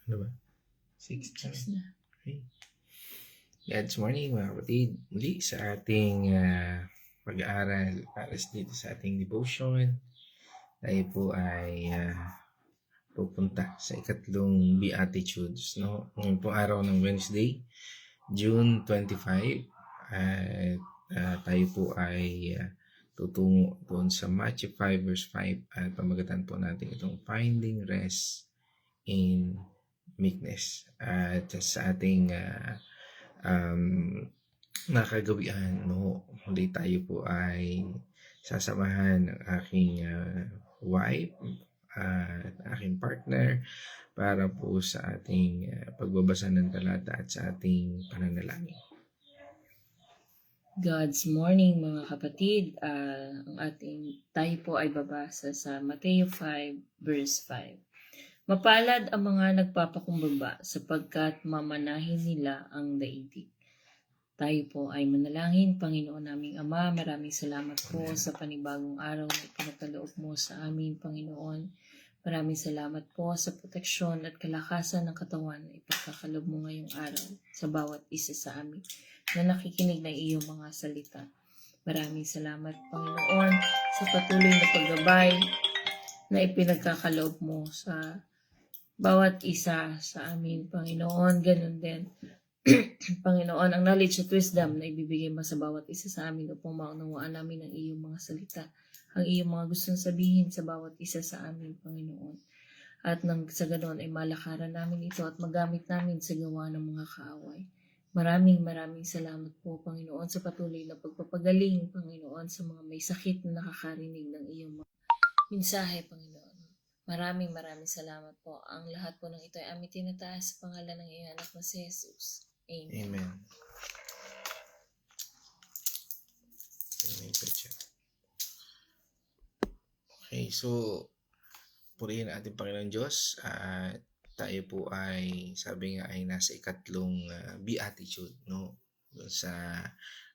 Ano ba? 6 na. 6 na. Okay. God's morning mga kapatid. Muli sa ating pag-aaral para dito sa ating devotion. Tayo po ay pupunta sa ikatlong Beatitudes. No? Ngayon po araw ng Wednesday, June 25. At tayo po ay tutungo doon sa Matthew 5 verse 5 at pamagatan po natin itong finding rest in meekness. At sa ating nakagawian, no, muli tayo po ay sasamahan ng aking wife at aking partner para po sa ating pagbabasa ng talata at sa ating pananalangin. God's morning mga kapatid. Tayo po ay babasa sa Mateo 5 verse 5. Mapalad ang mga nagpapakumbaba sapagkat mamanahin nila ang daigdig. Tayo po ay manalangin. Panginoon naming Ama, maraming salamat po sa panibagong araw na ipinagkaloob mo sa amin, Panginoon. Maraming salamat po sa proteksyon at kalakasan ng katawan na ipagkakaloob mo ngayong araw sa bawat isa sa amin na nakikinig ng iyong mga salita. Maraming salamat, Panginoon, sa patuloy na paggabay na ipinagkakaloob mo sa bawat isa sa amin, Panginoon. Ganun din, Panginoon, ang knowledge at wisdom na ibibigay mo sa bawat isa sa amin upang maunawaan namin ang iyong mga salita, ang iyong mga gustong sabihin sa bawat isa sa amin, Panginoon. At nang sa ganon ay malakaran namin ito at magamit namin sa gawa ng mga kaaway. Maraming salamat po, Panginoon, sa patuloy na pagpapagaling, Panginoon, sa mga may sakit na nakakarinig ng iyong mga mensahe, Panginoon. Maraming salamat po. Ang lahat po ng ito ay aming tinataas sa pangalan ng iyong anak na si Jesus. Amen. Amen. Okay, so purihin ang ating Panginoon Diyos at tayo po ay, sabi nga, ay nasa ikatlong Beatitude, no? Doon sa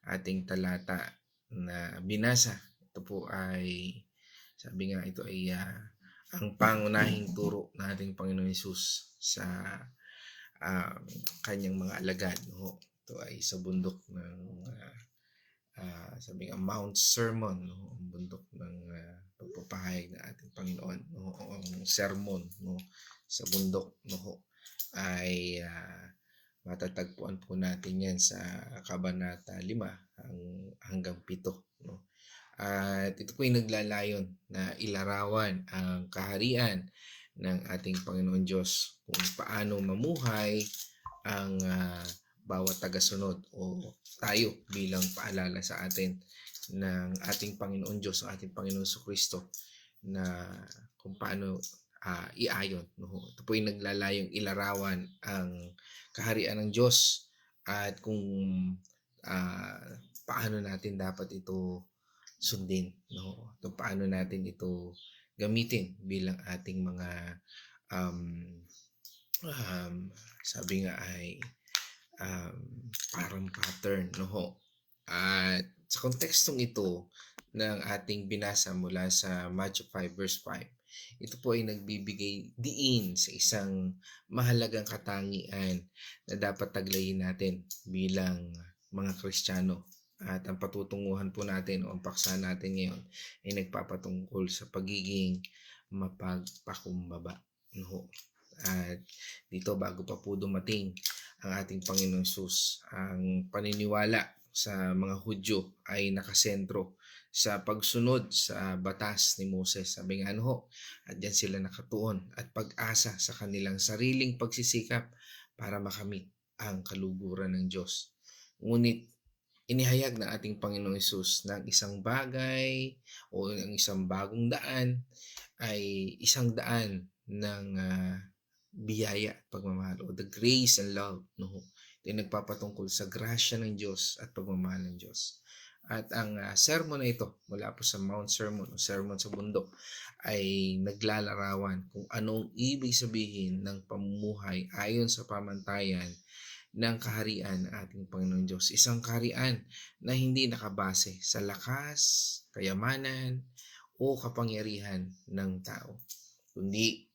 ating talata na binasa. Ito po ay, sabi nga, ito ay ang pangunahing turo ng ating Panginoon Jesus sa kanyang mga alagad, no? Ito ay sa bundok ng sabi nga Mount Sermon, no? Ang bundok ng pagpapahayag ng ating Panginoon, no? Ang sermon, no? Sa bundok, no? Ay matatagpuan po natin yan sa Kabanata 5 hanggang 7, no? At ito po ay naglalayon na ilarawan ang kaharian ng ating Panginoon Diyos kung paano mamuhay ang bawat tagasunod o tayo bilang paalala sa atin ng ating Panginoon Diyos, ng ating Panginoon Jesucristo, na kung paano iayon. No? Ito po ay naglalayong ilarawan ang kaharian ng Diyos at kung paano natin dapat ito sundin, no? Ito paano natin ito gamitin bilang ating mga sabi nga ay parang pattern, no? At sa kontekstong ito ng ating binasa mula sa Matthew 5 verse 5, ito po ay nagbibigay diin sa isang mahalagang katangian na dapat taglayin natin bilang mga Kristiyano. At ang patutunguhan po natin o ang paksa natin ngayon ay nagpapatungkol sa pagiging mapagpakumbaba. No? At dito, bago pa po dumating ang ating Panginoong Jesus, ang paniniwala sa mga Hudyo ay nakasentro sa pagsunod sa batas ni Moses. Sabi nga at diyan sila nakatuon at pag-asa sa kanilang sariling pagsisikap para makamit ang kaluguran ng Diyos. Ngunit inihayag ng ating Panginoong Hesus na isang bagay o ang isang bagong daan ay isang daan ng biyaya at pagmamahal o the grace and love, no? Ito ay nagpapatungkol sa grasya ng Diyos at pagmamahal ng Diyos. At ang sermon na ito mula po sa Mount Sermon o Sermon sa Bundok ay naglalarawan kung anong ibig sabihin ng pamumuhay ayon sa pamantayan ng kaharian ng ating Panginoon Diyos. Isang kaharian na hindi nakabase sa lakas, kayamanan, o kapangyarihan ng tao, kundi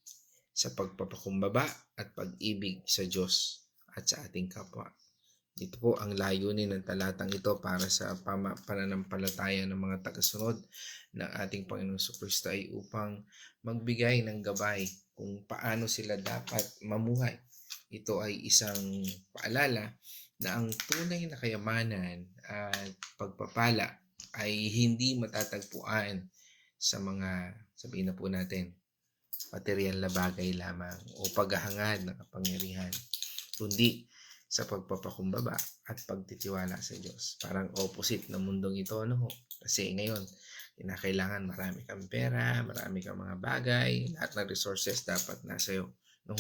sa pagpapakumbaba at pag-ibig sa Diyos at sa ating kapwa. Ito po ang layunin ng talatang ito para sa pananampalataya ng mga tagasunod ng ating Panginoong Kristo ay upang magbigay ng gabay kung paano sila dapat mamuhay. Ito ay isang paalala na ang tunay na kayamanan at pagpapala ay hindi matatagpuan sa mga, sabihin na po natin, material na bagay lamang o paghahangad ng kapangyarihan, kundi sa pagpapakumbaba at pagtitiwala sa Diyos. Parang opposite ng mundong ito, no? Kasi ngayon, kinakailangan marami kang pera, marami kang mga bagay, lahat ng resources dapat nasa iyo, no?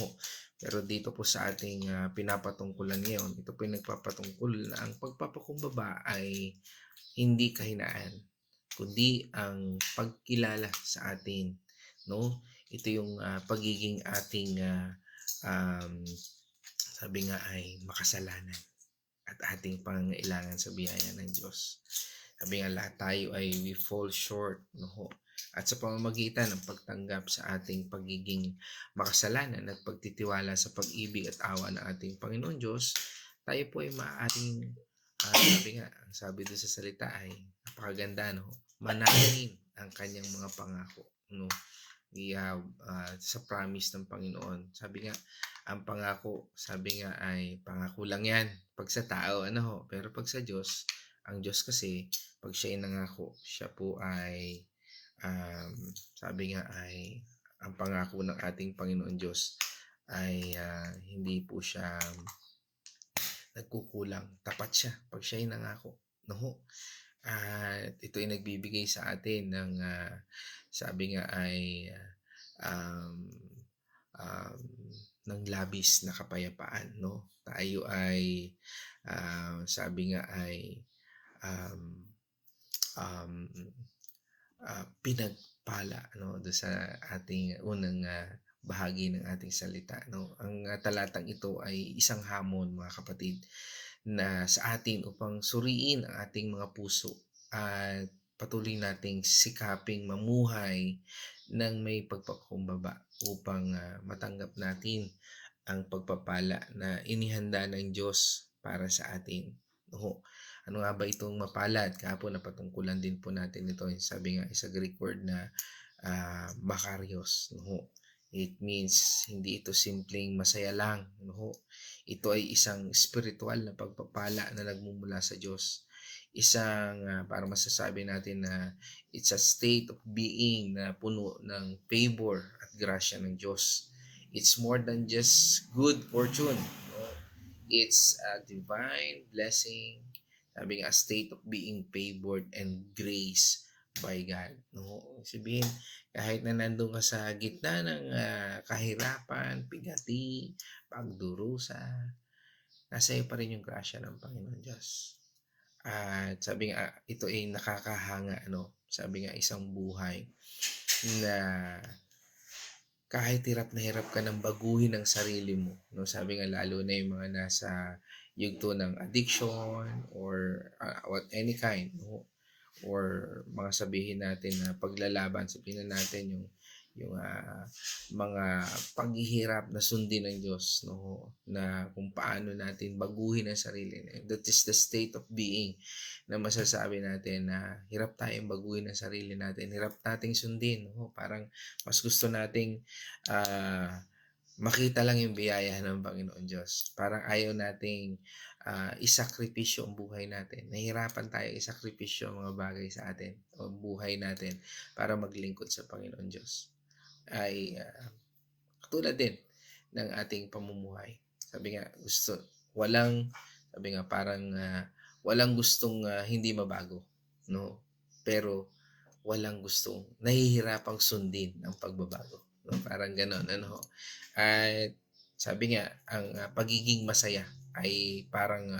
Pero dito po sa ating pinapatungkulan ngayon, ito po yung nagpapatungkol na ang pagpapakumbaba ay hindi kahinaan, kundi ang pagkilala sa atin, no? Ito yung pagiging ating um, sabi nga ay makasalanan at ating pangangailangan sa biyaya ng Diyos. Sabi nga lahat tayo ay we fall short, no? At sa pamamagitan ng pagtanggap sa ating pagiging makasalanan at pagtitiwala sa pag-ibig at awa ng ating Panginoon Diyos, tayo po ay maaaring, sabi nga, ang sabi doon sa salita ay napakaganda, no? Manalangin ang kanyang mga pangako, no? We have sa promise ng Panginoon. Sabi nga, ang pangako, sabi nga ay pangako lang yan pag sa tao, ano ho. Pero pag sa Diyos, ang Diyos kasi, pag siya ay nangako, siya po ay, sabi nga ay, ang pangako ng ating Panginoon Diyos ay hindi po siya nagkukulang. Tapat siya pag siya ay nangako. No ho. At ito ay nagbibigay sa atin ng, sabi nga ay, um, um, ng labis na kapayapaan, no? Tayo ay, sabi nga ay, um, um, pinagpala, no? Doon sa ating unang bahagi ng ating salita, no? Ang talatang ito ay isang hamon, mga kapatid, na sa atin upang suriin ang ating mga puso at patuloy nating sikaping mamuhay ng may pagpapakumbaba upang matanggap natin ang pagpapala na inihanda ng Diyos para sa atin. No? Ano nga ba itong mapalad? Kahapon napatungkulan din po natin ito. Sabi nga sa Greek word na makarios. No? It means hindi ito simpleng masaya lang. No? Ito ay isang spiritual na pagpapala na nagmumula sa Diyos. Isang para masasabi natin na it's a state of being na puno ng favor at grasya ng Diyos. It's more than just good fortune. No? It's a divine blessing. Sabi nga, a state of being favored and grace by God. No? Sabihin, kahit na nandun ka sa gitna ng kahirapan, pigati, pagdurusa, nasa iyo pa rin yung grasya ng Panginoon Diyos. At sabi nga, ito ay nakakahanga, ano? Sabi nga, isang buhay na kahit hirap na hirap ka ng baguhin ang sarili mo. No? Sabi nga, lalo na yung mga nasa yugto ng addiction or what any kind, no? Or mga sabihin natin na paglalaban, sabihin na natin yung mga paghihirap na sundin ng Diyos, no? Na kung paano natin baguhin ang sarili. That is the state of being na masasabi natin na hirap tayong baguhin ang sarili natin, hirap nating sundin, no? Parang mas gusto nating makita lang yung biyaya ng Panginoon Diyos. Parang ayaw nating isakripisyo ang buhay natin. Nahirapan tayo isakripisyo ang mga bagay sa atin o buhay natin para maglingkod sa Panginoon Diyos. Ay katulad din ng ating pamumuhay. Sabi nga, sabi nga parang walang gustong hindi mabago, no? Pero walang gustong nahihirapang sundin ang pagbabago. No? Parang gano'n, ano? At sabi nga, ang pagiging masaya ay parang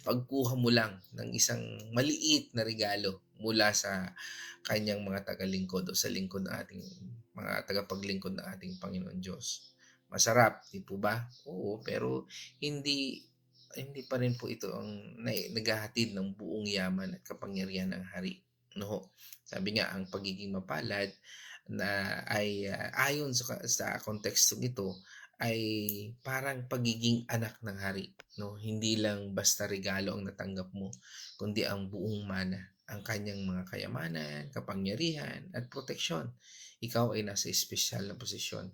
pagkuha mo lang ng isang maliit na regalo mula sa kanyang mga tagalingkod o sa lingkod ng ating mga tagapaglingkod ng ating Panginoon Diyos. Masarap, di po ba? Oo, pero hindi hindi pa rin po ito ang naghahatid ng buong yaman at kapangyarihan ng hari. No? Sabi nga, ang pagiging mapalad na ay ayon sa kontekstong ito ay parang pagiging anak ng hari, no? Hindi lang basta regalo ang natanggap mo, kundi ang buong mana, ang kanyang mga kayamanan, kapangyarihan at proteksyon. Ikaw ay nasa espesyal na posisyon,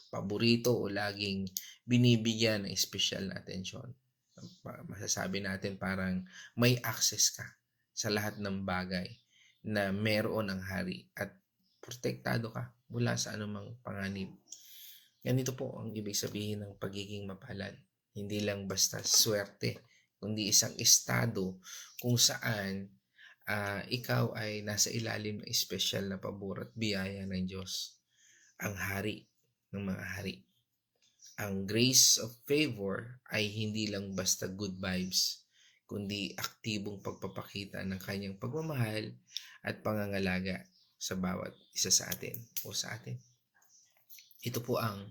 paborito o laging binibigyan ng espesyal na atensyon. Masasabi natin parang may access ka sa lahat ng bagay na meron ang hari at protektado ka mula sa anumang panganib. Ganito po ang ibig sabihin ng pagiging mapalad. Hindi lang basta swerte, kundi isang estado kung saan ikaw ay nasa ilalim ng espesyal na pabor at biyaya ng Diyos, ang hari ng mga hari. Ang grace of favor ay hindi lang basta good vibes, kundi aktibong pagpapakita ng kanyang pagmamahal at pangangalaga sa bawat isa sa atin o sa atin. Ito po ang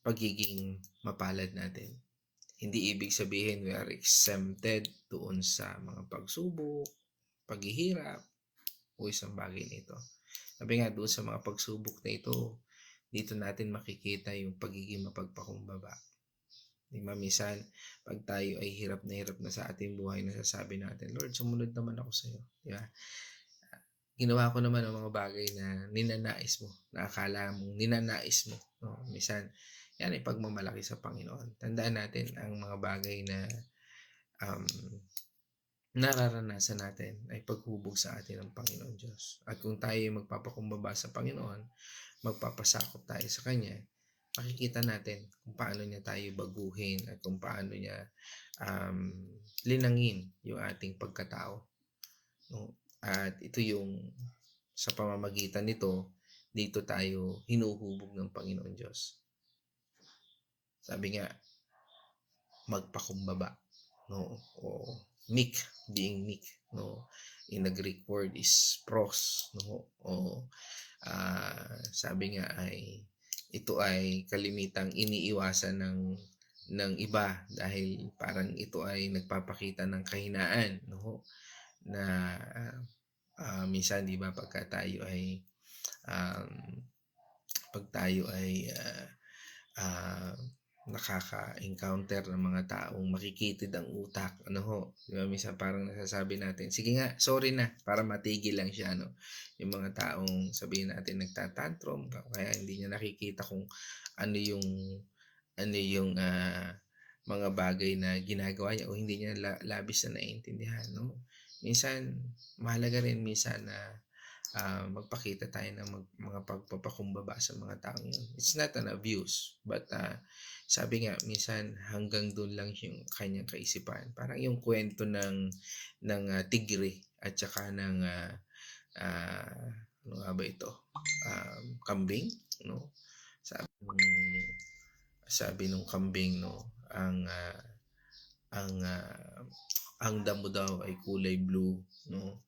pagiging mapalad natin. Hindi ibig sabihin we are exempted doon sa mga pagsubok, paghihirap, o isang bagay nito. Sabi nga doon sa mga pagsubok na ito, dito natin makikita yung pagiging mapagpakumbaba. Di ba, minsan, pag tayo ay hirap na sa ating buhay, nasasabi natin, Lord, sumunod naman ako sa iyo. Di ba? Ginawa ko naman ang mga bagay na ninanais mo, na akala mong ninanais mo. No? Minsan, yan ay pagmamalaki sa Panginoon. Tandaan natin ang mga bagay na um, nararanasan natin ay paghubog sa atin ng Panginoon Diyos. At kung tayo ay magpapakumbaba sa Panginoon, magpapasakop tayo sa Kanya, makikita natin kung paano niya tayo baguhin at kung paano niya linangin yung ating pagkatao. No? At ito yung sa pamamagitan nito, dito tayo hinuhubog ng Panginoon Diyos. Sabi nga, magpakumbaba, no? O meek, being meek, no? In the Greek word is pros, no? O sabi nga ay ito ay kalimitang iniiwasan ng iba dahil parang ito ay nagpapakita ng kahinaan, no? Na minsan, di ba, pag tayo ay nakaka-encounter ng mga taong makikitid ang utak, ano ho, di ba, minsan parang nasasabi natin, sige nga, sorry na, para matigil lang siya, no? Yung mga taong sabihin natin nagtatantrum, kaya hindi niya nakikita kung ano yung mga bagay na ginagawa niya o hindi niya labis na naiintindihan, no? Minsan, mahalaga rin minsan na magpakita tayo ng mga pagpapakumbaba sa mga taong yun. It's not an abuse, but sabi nga, minsan hanggang doon lang yung kanyang kaisipan. Parang yung kwento ng tigre at saka ng ano nga ba ito? Kambing, no? Sabi nung kambing, no, ang damo daw ay kulay blue, no?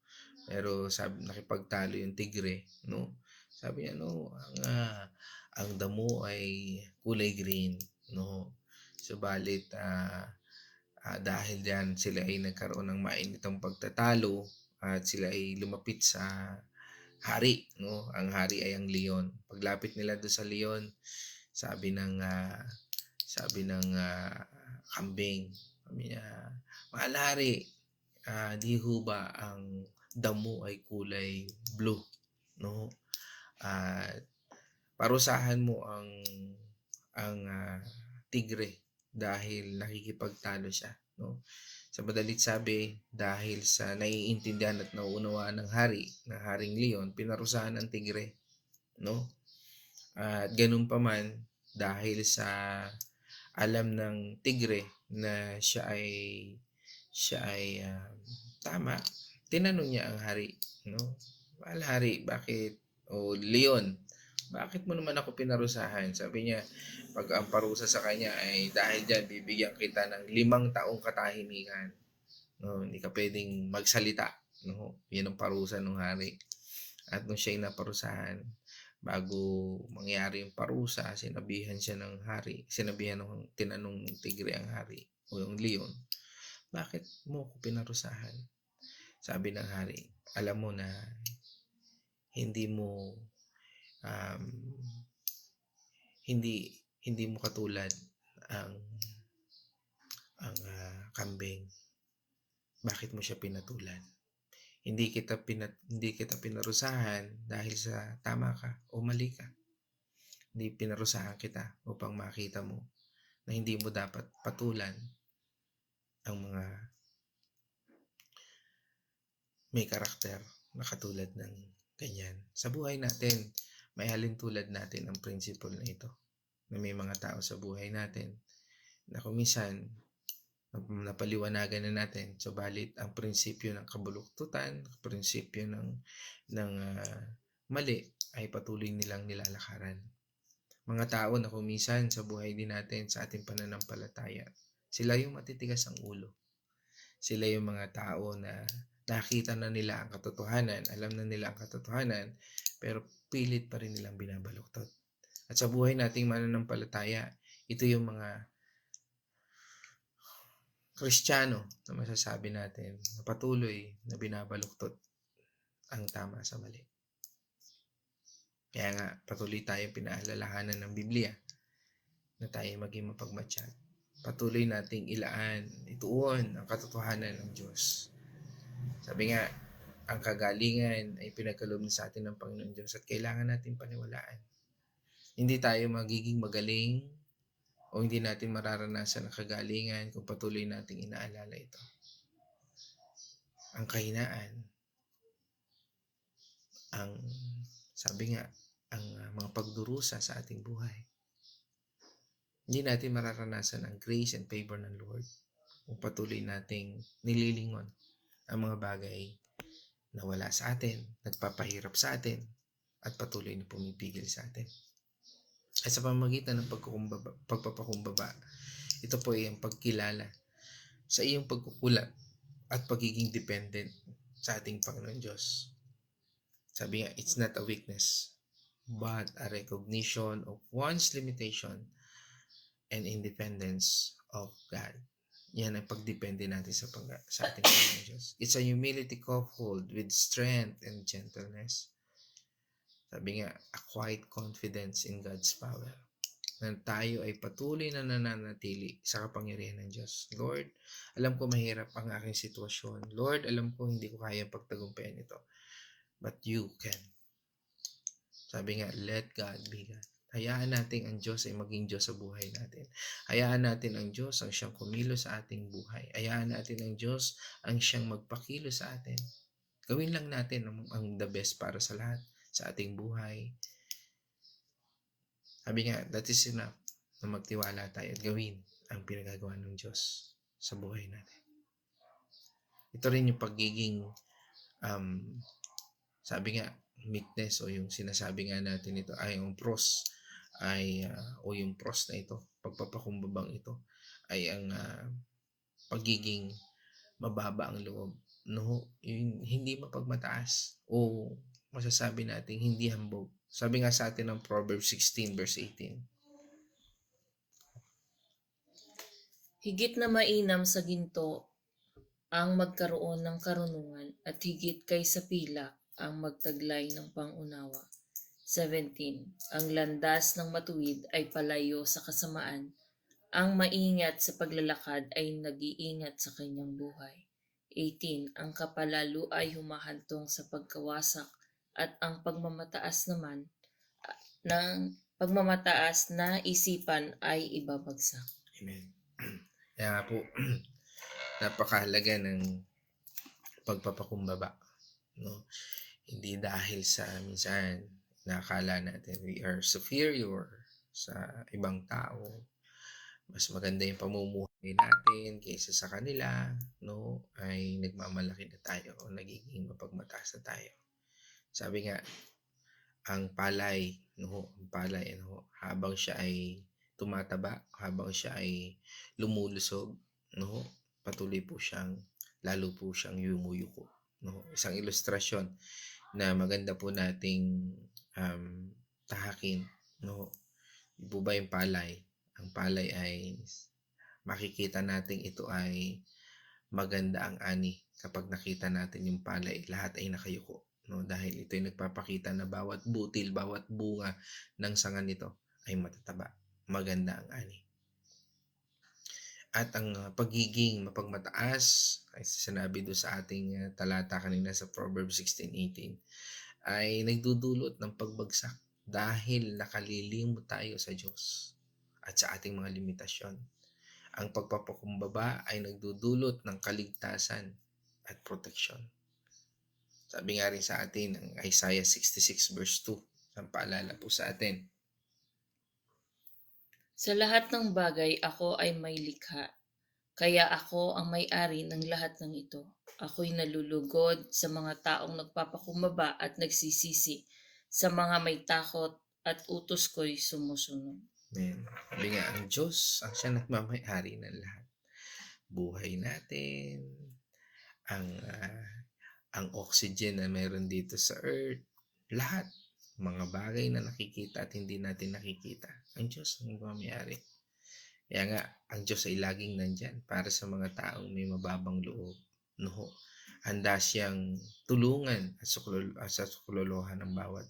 Pero sabi nakipagtalo yung tigre, no? Sabi niya, no, ang damo ay kulay green, no? Subalit dahil diyan sila ay nagkaroon ng mainitang pagtatalo at sila ay lumapit sa hari, no? Ang hari ay ang leon. Paglapit nila doon sa leon, sabi ng kambing, sabi niya, mahal hari, di ho ba ang damo ay kulay blue, no? At parusahan mo ang tigre dahil nakikipagtalo siya, no? Sa madalit sabi, dahil sa naiintindihan at nauunawaan ng haring leon, pinarusahan ng tigre, no? At ganun pa man, dahil sa alam ng tigre na siya ay tama, tinanong niya ang hari, no? Mahal hari, bakit, leon, bakit mo naman ako pinarusahan? Sabi niya, pag ang parusa sa kanya ay dahil dyan, bibigyan kita ng 5 taong katahimikan. No, hindi ka pwedeng magsalita, no? Yan ang parusa ng hari. At nung siya'y naparusahan, bago mangyari yung parusa, sinabihan siya ng hari, tinanong ng tigre ang hari o yung leon, bakit mo ko pinarusahan? Sabi ng hari, alam mo na hindi mo um, hindi hindi mo katulad ang kambing. Bakit mo siya pinatulan? Hindi kita pinarusahan dahil sa tama ka o mali ka. Hindi pinarusahan kita upang makita mo na hindi mo dapat patulan ang mga may karakter na katulad ng ganyan. Sa buhay natin, may halintulad natin ang principle na ito. Na may mga tao sa buhay natin na kung minsan napaliwanagan na natin, subalit ang prinsipyo ng kabuluktutan, prinsipyo ng mali ay patuloy nilang nilalakaran. Mga tao na kung minsan sa buhay din natin, sa ating pananampalataya, sila yung matitigas ang ulo. Sila yung mga tao na nakita na nila ang katotohanan, alam na nila ang katotohanan, pero pilit pa rin nilang binabaluktot. At sa buhay nating mananampalataya, ito yung mga Kristiyano na masasabi natin na patuloy na binabaluktot ang tama sa mali. Kaya nga, patuloy tayong pinaalalahanan ng Biblia na tayo maging mapagmatsyag. Patuloy nating ilaan, ituon ang katotohanan ng Diyos. Sabi nga, ang kagalingan ay pinagkaloob sa atin ng Panginoon Diyos at kailangan natin paniwalaan. Hindi tayo magiging magaling o hindi natin mararanasan ang kagalingan kung patuloy nating inaalala ito. Ang kahinaan, sabi nga, ang mga pagdurusa sa ating buhay. Hindi natin mararanasan ang grace and favor ng Lord kung patuloy nating nililingon ang mga bagay na wala sa atin, nagpapahirap sa atin, at patuloy na pumipigil sa atin. At sa pamamagitan ng pagpapakumbaba, ito po ay ang pagkilala sa iyong pagkukulang at pagiging dependent sa ating Panginoon Diyos. Sabi nga, it's not a weakness, but a recognition of one's limitation and independence of God. Yan ang pagdepende natin sa ating Panginoon Diyos. It's a humility coupled with strength and gentleness. Sabi nga, a quiet confidence in God's power. Na tayo ay patuloy na nananatili sa kapangyarihan ng Diyos. Lord, alam ko mahirap ang aking sitwasyon. Lord, alam ko hindi ko kaya pagtagumpayan ito. But you can. Sabi nga, let God be God. Hayaan natin ang Diyos ay maging Diyos sa buhay natin. Hayaan natin ang Diyos ang siyang kumilos sa ating buhay. Hayaan natin ang Diyos ang siyang magpakilos sa atin. Gawin lang natin ang the best para sa lahat sa ating buhay. Sabi nga, that is enough na magtiwala tayo at gawin ang pinagagawa ng Diyos sa buhay natin. Ito rin yung pagiging, sabi nga, meekness o yung sinasabi nga natin ito ay yung pros o yung pros na ito, pagpapakumbabang ito ay ang pagiging mababa ang loob, no? Yung hindi mapagmataas o masasabi natin hindi hambog. Sabi nga sa atin ng Proverbs 16 verse 18. Higit na mainam sa ginto ang magkaroon ng karunungan at higit kaysa pilak ang magtaglay ng pangunawa. 17. Ang landas ng matuwid ay palayo sa kasamaan. Ang maingat sa paglalakad ay nag-iingat sa kanyang buhay. 18. Ang kapalalo ay humahantong sa pagkawasak at ang pagmamataas na isipan ay ibabagsak. Amen. Kaya nga po, napakahalaga ng pagpapakumbaba. No? Hindi dahil sa minsan nakakala natin we are superior sa ibang tao. Mas maganda yung pamumuhay natin kaysa sa kanila, no? Ay nagmamalaki na tayo o nagiging mapagmataas na tayo. Sabi nga, ang palay, habang siya ay tumataba, habang siya ay lumulusog, no? Patuloy po siyang, lalo po siyang yumuyuko. No? Isang ilustrasyon na maganda po nating tahakin. No? Ipo ba yung palay? Ang palay ay makikita natin ito ay maganda ang ani kapag nakita natin yung palay, lahat ay nakayuko. no? Dahil ito ay nagpapakita na bawat butil, bawat bunga ng sanga nito ay matataba, maganda ang ani. At ang pagiging mapagmataas ay sinabi doon sa ating talata kanina sa Proverbs 16:18 ay nagdudulot ng pagbagsak dahil nakalilimot tayo sa Diyos at sa ating mga limitasyon. Ang pagpapakumbaba ay nagdudulot ng kaligtasan at proteksyon. Sabi nga rin sa atin ang Isaiah 66 verse 2, ang paalala po sa atin. Sa lahat ng bagay ako ay may likha, kaya ako ang may-ari ng lahat ng ito. Ako'y nalulugod sa mga taong nagpapakumbaba at nagsisisi, sa mga may takot at utos ko'y sumusunod. Amen. Sabi nga, ang Diyos ang siya nagmamay-ari ng lahat. Buhay natin, ang ang oxygen na meron dito sa earth, lahat, mga bagay na nakikita at hindi natin nakikita, ang Diyos ang nagmamay-ari. Kaya nga, ang Diyos ay laging nandyan para sa mga taong may mababang loob. No? Handa siyang tulungan at sa suklolohan ng bawat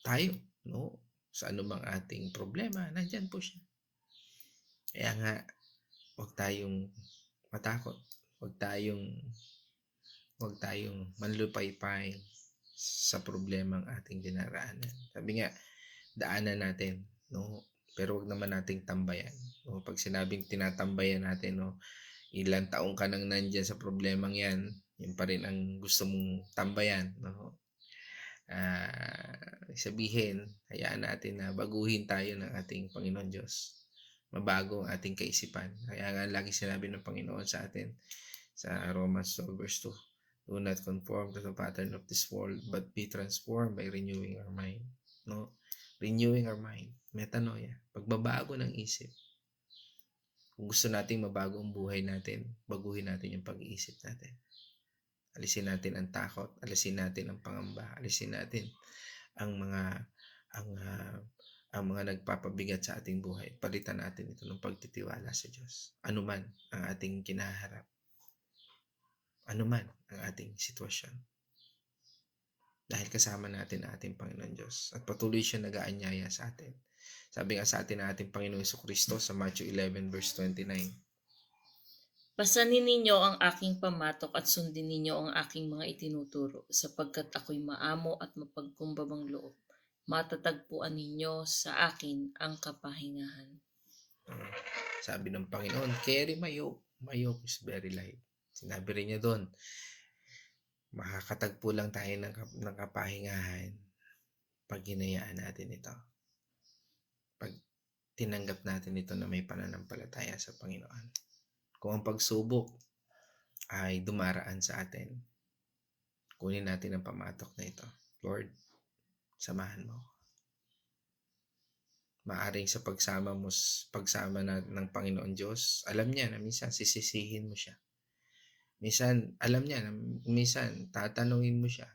tayo. No? Sa anumang ating problema, nandyan po siya. Kaya nga, huwag tayong matakot. Huwag tayong manlupaypay sa problemang ating dinaraanan. Sabi nga, daanan natin, no? Pero wag naman nating tambayan. No? Pag sinabing tinatambayan natin, no, ilang taong ka nang nandiyan sa problemang yan, yun pa rin ang gusto mong tambayan, no? Sabihin, hayaan natin na baguhin tayo ng ating Panginoon Diyos. Mabago ang ating kaisipan. Kaya nga lagi sinabi ng Panginoon sa atin sa Romans 12 verse 2, do not conform to the pattern of this world, but be transformed by renewing our mind. No? Renewing our mind. Metanoia. Pagbabago ng isip. Kung gusto nating mabago ang buhay natin, baguhin natin yung pag-iisip natin. Alisin natin ang takot, alisin natin ang pangamba, alisin natin ang mga nagpapabigat sa ating buhay. Palitan natin ito ng pagtitiwala sa Diyos. Ano man ang ating kinaharap. Ano man ang ating sitwasyon. Dahil kasama natin ang ating Panginoon Diyos. At patuloy siya nag-aanyaya sa atin. Sabi nga sa atin ng ating Panginoong Jesucristo sa Matthew 11 verse 29. Pasanin ninyo ang aking pamatok at sundin ninyo ang aking mga itinuturo, sapagkat ako'y maamo at mapagkumbabang loob. Matatagpuan ninyo sa akin ang kapahingahan. Sabi ng Panginoon, carry my yoke. My yoke is very light. Sinabi rin niya doon, makakatagpo lang tayo ng kapahingahan pag hinayaan natin ito. Pag tinanggap natin ito na may pananampalataya sa Panginoon. Kung ang pagsubok ay dumaraan sa atin, kunin natin ang pamatok na ito. Lord, samahan mo. Maaring sa pagsama ng Panginoon Diyos, alam niya na minsan sisisihin mo siya. Minsan, alam niya na minsan tatanungin mo siya.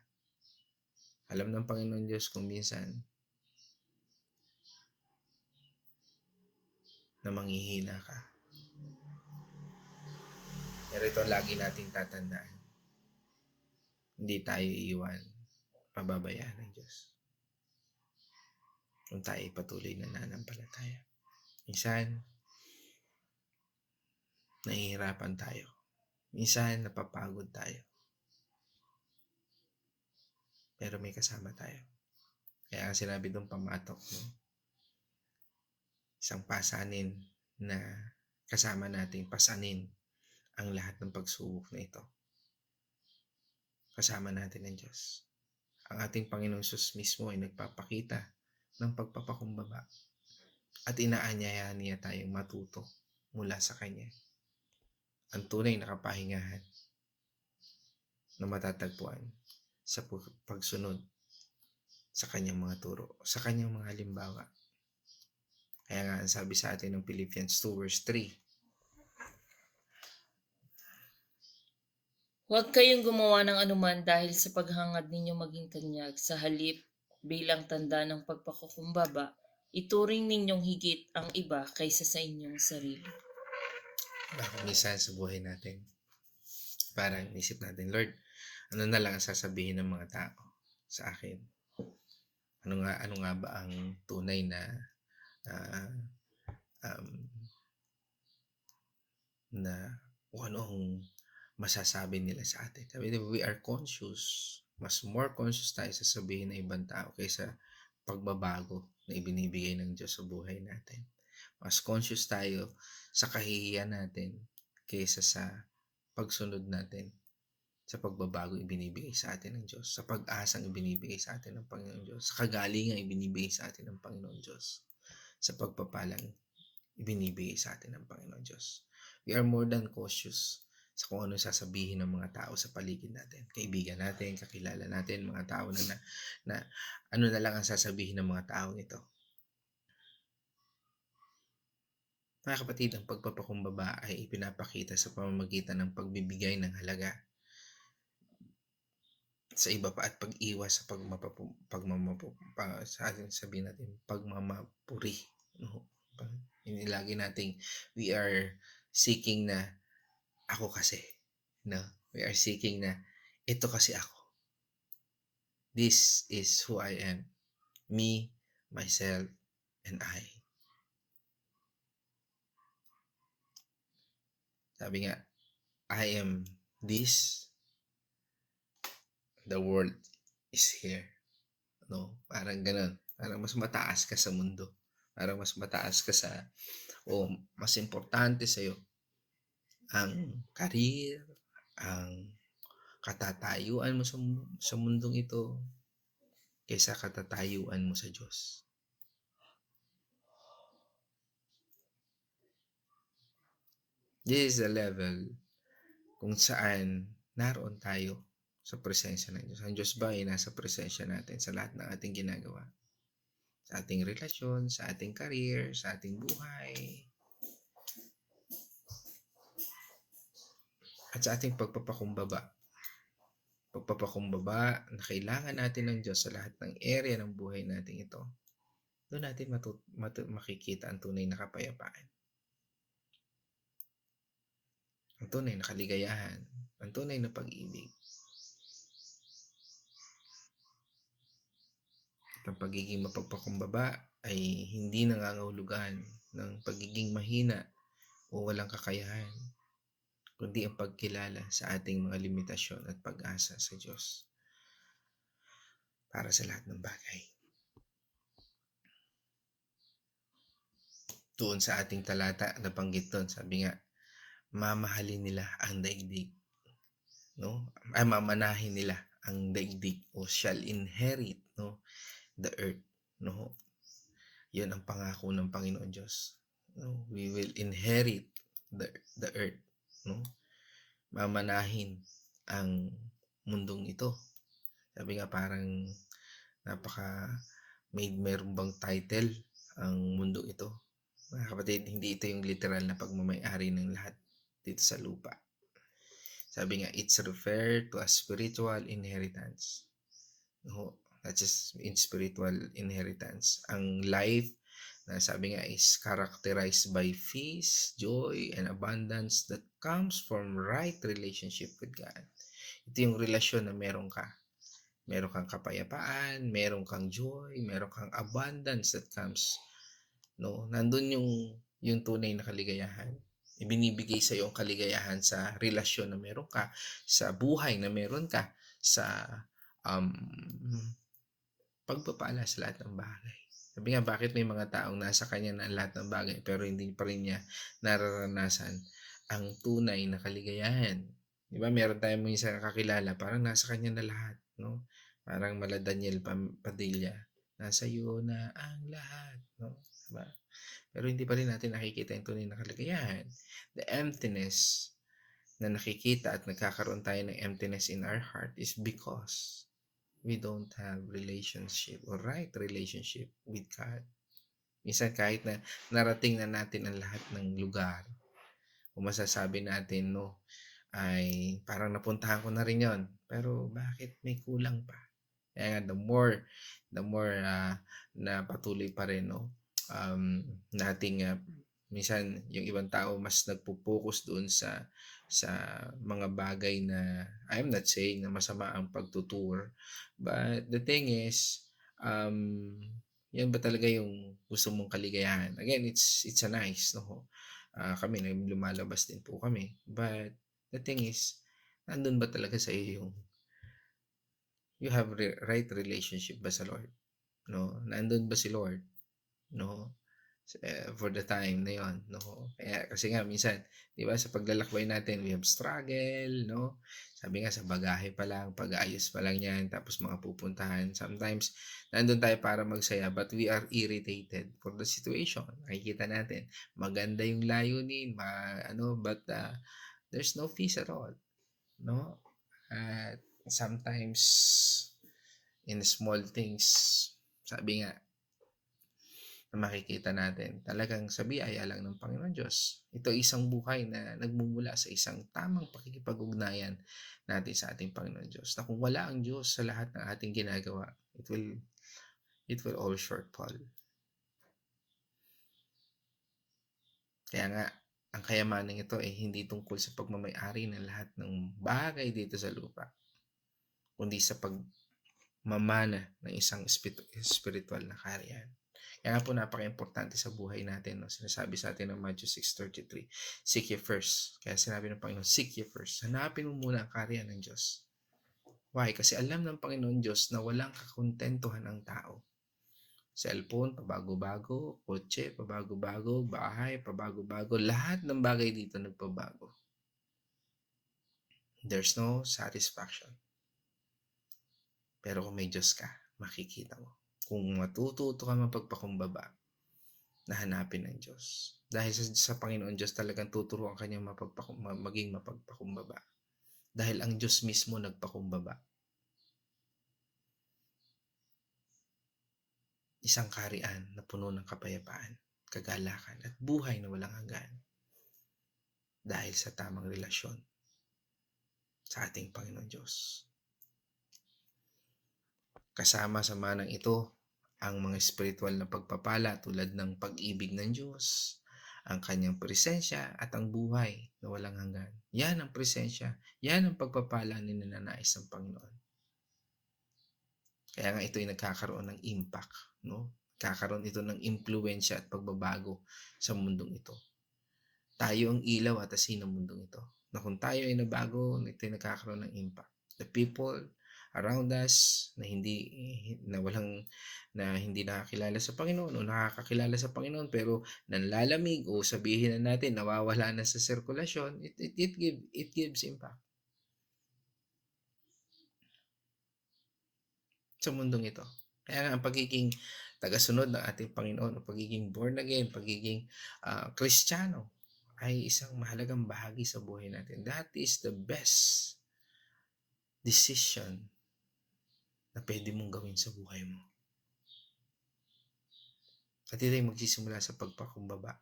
Alam ng Panginoon Diyos kung minsan na manghihina ka. Pero ito lagi nating tatandaan. Hindi tayo iiwan, pababayaan ng Diyos. Kung tayo patuloy na nananampalataya. Minsan, nahihirapan tayo. Minsan, napapagod tayo. Pero may kasama tayo. Kaya ang sinabi doon pamatok, no? Isang pasanin na kasama nating pasanin ang lahat ng pagsubok na ito. Kasama natin ang Diyos. Ang ating Panginoong Sus mismo ay nagpapakita ng pagpapakumbaba at inaanyaya niya tayong matuto mula sa Kanya. Ang tunay na kapahingahan na matatagpuan sa pagsunod sa Kanyang mga turo, sa Kanyang mga halimbawa. Kaya nga ang sabi sa atin ng Philippians 2 verse 3, Huwag kayong gumawa ng anuman dahil sa paghangad ninyo maging tanyag, sa halip bilang tanda ng pagpakukumbaba, ituring ninyong higit ang iba kaysa sa inyong sarili. Minsan sa buhay natin, parang isip natin, Lord, Ano na lang ang sasabihin ng mga tao sa akin? Ano nga ba ang tunay na ah, um, na kung ano ang masasabi nila sa atin. Sabi nila, we are conscious. Mas more conscious tayo sa sabihin ng ibang tao kaysa pagbabago na ibinibigay ng Diyos sa buhay natin. Mas conscious tayo sa kahihiyan natin kaysa sa pagsunod natin sa pagbabago ibinibigay sa atin ng Diyos, sa pag-asang ibinibigay sa atin ng Panginoon Diyos, sa kagalingang ibinibigay sa atin ng Panginoon Diyos, sa pagpapalang ibinibigay sa atin ng Panginoon Diyos. We are more than cautious sa kung ano sasabihin ng mga tao sa paligid natin. Kaibigan natin, kakilala natin, mga tao na ano na lang ang sasabihin ng mga tao ito. Mga kapatid, ang pagpapakumbaba ay ipinapakita sa pamamagitan ng pagbibigay ng halaga sa iba pa at pag-iwas sa sa atin sabihin natin pagmamapuri, no? Hindi lagi nating we are seeking na ako kasi, no? We are seeking na ito kasi ako. This is who I am. Me, myself, and I. Sabi nga, I am this, the world is here. No? Parang ganun. Parang mas mataas ka sa mundo. Parang mas mataas ka sa, o mas importante sa'yo ang career, ang katatayuan mo sa mundong ito kaysa katatayuan mo sa Diyos. This is the level kung saan naroon tayo sa presensya ng Diyos. Ang Diyos ba ay nasa presensya natin sa lahat ng ating ginagawa? Sa ating relasyon, sa ating career, sa ating buhay, at sa ating pagpapakumbaba. Pagpapakumbaba na kailangan natin ng Diyos sa lahat ng area ng buhay natin ito. Doon natin makikita ang tunay na kapayapaan. Ang tunay na kaligayahan, ang tunay na pag-ibig. At ang pagiging mapagpakumbaba ay hindi nangangahulugan ng pagiging mahina o walang kakayahan, kundi ang pagkilala sa ating mga limitasyon at pag-asa sa Diyos para sa lahat ng bagay. Doon sa ating talata, nabanggit doon, sabi nga, mamahalin nila ang daigdig, no? Ay mamanahin nila ang daigdig o shall inherit, no, the earth, no? 'Yun ang pangako ng Panginoon Diyos. No? We will inherit the earth, no? Mamanahin ang mundong ito. Sabi nga parang meron bang title ang mundo ito? Mga kapatid, hindi ito yung literal na pagmamay-ari ng lahat dito sa lupa. Sabi nga, it's referred to a spiritual inheritance. No, not just in spiritual inheritance. Ang life na sabi nga is characterized by peace, joy, and abundance that comes from right relationship with God. Ito yung relasyon na meron ka. Meron kang kapayapaan, meron kang joy, meron kang abundance that comes. No, nandun yung tunay na kaligayahan. Ibinibigay sa iyo ang kaligayahan sa relasyon na meron ka, sa buhay na meron ka, sa pagpapala sa lahat ng bagay. Sabi nga, bakit may mga taong nasa kanya na lahat ng bagay pero hindi pa rin niya nararanasan ang tunay na kaligayahan? Di ba? Meron tayong minsan kakilala, parang nasa kanya na lahat, no? Parang mala Daniel Padilla, nasa iyo na ang lahat, no? Diba? Pero hindi pa rin natin nakikita yung tunay na kaligayahan. The emptiness na nakikita at nagkakaroon tayo ng emptiness in our heart is because we don't have relationship or right relationship with God. Minsan kahit na narating na natin ang lahat ng lugar, o masasabi natin, no, ay parang napuntahan ko na rin yon, pero bakit may kulang pa? Kaya nga, the more na patuloy pa rin, no, nating Minsan, yung ibang tao mas nagpo-focus doon sa mga bagay na I'm not saying na masama ang pagtutour, but the thing is, um, yan ba talaga yung gusto mong kaligayahan? Again, it's a nice, no? Kami na lumalabas din po kami. But the thing is, nandun ba talaga sa iyo yung you have right relationship ba sa Lord? No? Nandun ba si Lord? No? For the time na yon, no? Kaya kasi nga minsan, 'di ba, sa paglalakbay natin, we have struggle, no? Sabi nga sa bagahe pa lang, pag-aayos pa lang 'yan, tapos mga pupuntahan. Sometimes nandun tayo para magsaya, but we are irritated for the situation. Nakikita natin, maganda yung layunin, but there's no peace at all, no? At sometimes in small things, sabi nga na makikita natin. Talagang sa biyaya lang ng Panginoon Diyos. Ito ay isang buhay na nagmumula sa isang tamang pakikipag-ugnayan natin sa ating Panginoon Diyos. Na kung wala ang Diyos sa lahat ng ating ginagawa, it will all shortfall. Kaya nga, ang kayamanan ito ay hindi tungkol sa pagmamay-ari ng lahat ng bagay dito sa lupa, kundi sa pagmamana ng isang spiritual na kaharian. Kaya nga po napaka-importante sa buhay natin. No? Sinasabi sa atin ng Matthew 6:33, seek ye first. Kaya sinabi ng Panginoon, seek ye first. Hanapin mo muna ang kaharian ng Diyos. Why? Kasi alam ng Panginoon Diyos na walang kakontentuhan ang tao. Cellphone, pabago-bago. Kotse, pabago-bago. Bahay, pabago-bago. Lahat ng bagay dito nagpabago. There's no satisfaction. Pero kung may Diyos ka, makikita mo. Kung matututo ka mapagpakumbaba, na hanapin ng Diyos. Dahil sa Panginoon Diyos talagang tuturuan ka niya maging mapagpakumbaba. Dahil ang Diyos mismo nagpakumbaba. Isang kaharian na puno ng kapayapaan, kagalakan at buhay na walang hanggan. Dahil sa tamang relasyon sa ating Panginoon Diyos. Kasama sa manang ito ang mga spiritual na pagpapala tulad ng pag-ibig ng Diyos, ang kanyang presensya at ang buhay na walang hanggan. Yan ang presensya, yan ang pagpapala na ninanais ng Panginoon. Kaya nga ito ay nagkakaroon ng impact, no? Kakaroon ito ng impluwensya at pagbabago sa mundong ito. Tayo ang ilaw at asin ng mundong ito. Na kung tayo ay nabago, ito ay nagkakaroon ng impact. The people around us na hindi nakakilala sa Panginoon o nakakakilala sa Panginoon pero nanlalamig o sabihin na natin nawawala na sa sirkulasyon, it gives impact sa mundong ito. Kaya nga ang pagiging tagasunod ng ating Panginoon o pagiging born again, pagiging Kristiyano ay isang mahalagang bahagi sa buhay natin. That is the best decision na pwede mong gawin sa buhay mo. At ito ay magsisimula sa pagpakumbaba.